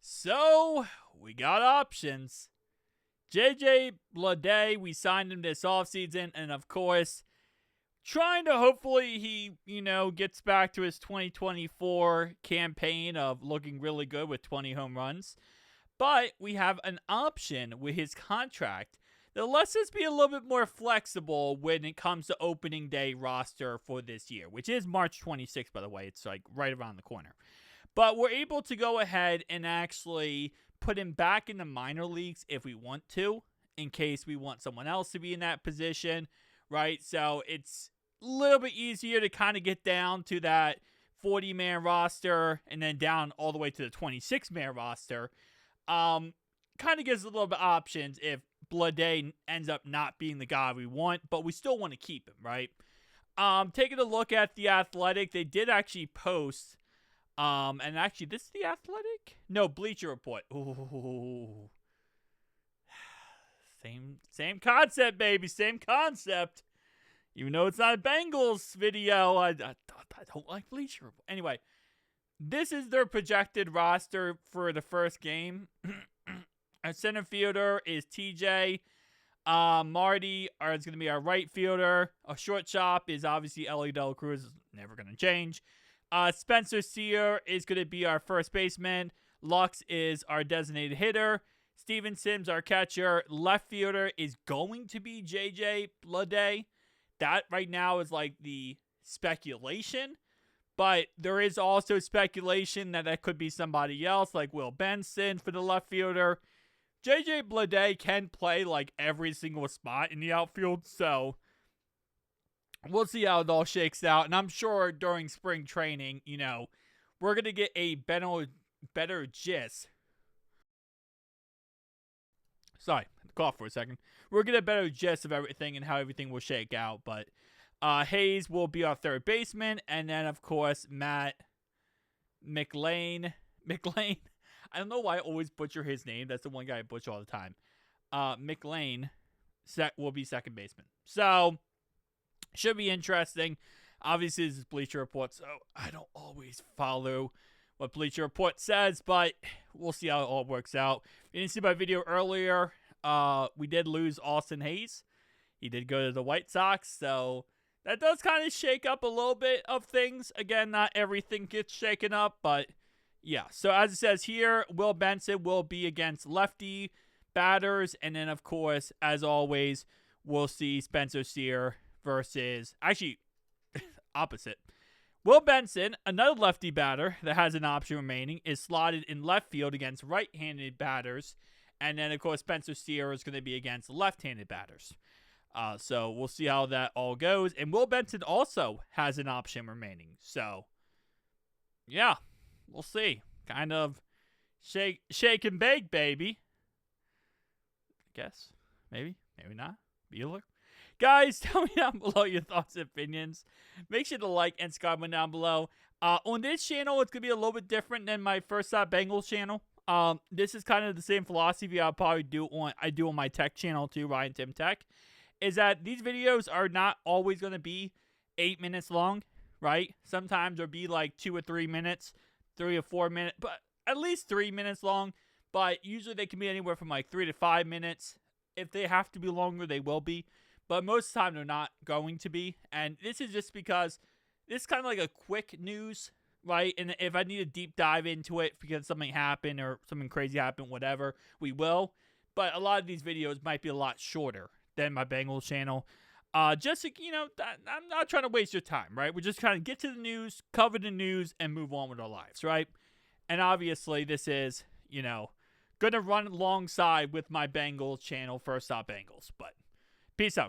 So, we got options. JJ Bledays, we signed him this offseason, and of course, trying to hopefully he, gets back to his 2024 campaign of looking really good with 20 home runs. But we have an option with his contract that lets us be a little bit more flexible when it comes to opening day roster for this year, which is March 26th, by the way. It's like right around the corner. But we're able to go ahead and actually put him back in the minor leagues if we want to, in case we want someone else to be in that position, right? So it's a little bit easier to kind of get down to that 40-man roster and then down all the way to the 26-man roster. Kind of gives a little bit of options if Bledays ends up not being the guy we want, but we still want to keep him, right? Taking a look at The Athletic, they did actually post, and actually, this is The Athletic? No, Bleacher Report. Ooh. Same concept, baby. Same concept. Even though it's not a Bengals video, I don't like Bleacher Report. Anyway, this is their projected roster for the first game. Our center fielder is TJ. Marty is going to be our right fielder. Our shortstop is obviously Ellie Del Cruz. Never going to change. Spencer Sear is going to be our first baseman. Lux is our designated hitter. Steven Sims, our catcher. Left fielder is going to be JJ Bledays. That right now is like the speculation. But there is also speculation that could be somebody else, like Will Benson for the left fielder. JJ Bledays can play like every single spot in the outfield, so we'll see how it all shakes out. And I'm sure during spring training, we're going to get a better gist. Sorry, cough for a second. We're going to get a better gist of everything and how everything will shake out. But Hayes will be our third baseman. And then, of course, Matt McLean. I don't know why I always butcher his name. That's the one guy I butcher all the time. McLean will be second baseman. So, should be interesting. Obviously, this is Bleacher Report, so I don't always follow what Bleacher Report says, but we'll see how it all works out. If you didn't see my video earlier, we did lose Austin Hayes. He did go to the White Sox, so that does kind of shake up a little bit of things. Again, not everything gets shaken up, but yeah. So as it says here, Will Benson will be against lefty batters, and then, of course, as always, we'll see Spencer Sear versus, actually, opposite. Will Benson, another lefty batter that has an option remaining, is slotted in left field against right-handed batters. And then, of course, Spencer Sear is going to be against left-handed batters. So we'll see how that all goes. And Will Benson also has an option remaining. So, yeah, we'll see. Kind of shake and bake, baby. I guess. Maybe. Maybe not. Bueller. Guys, tell me down below your thoughts and opinions. Make sure to like and subscribe down below. On this channel, it's going to be a little bit different than my First Stop Bengals channel. This is kind of the same philosophy I do on my tech channel too, Ryan Tim Tech, is that these videos are not always going to be 8 minutes long, right? Sometimes they'll be like 2 or 3 minutes, 3 or 4 minutes, but at least 3 minutes long. But usually they can be anywhere from like 3 to 5 minutes. If they have to be longer, they will be. But most of the time, they're not going to be. And this is just because this is kind of like a quick news, right? And if I need a deep dive into it because something happened or something crazy happened, whatever, we will. But a lot of these videos might be a lot shorter than my Bengals channel. Just so, I'm not trying to waste your time, right? We're just trying to get to the news, cover the news, and move on with our lives, right? And obviously, this is, going to run alongside with my Bengals channel, First Stop Bengals. But peace out.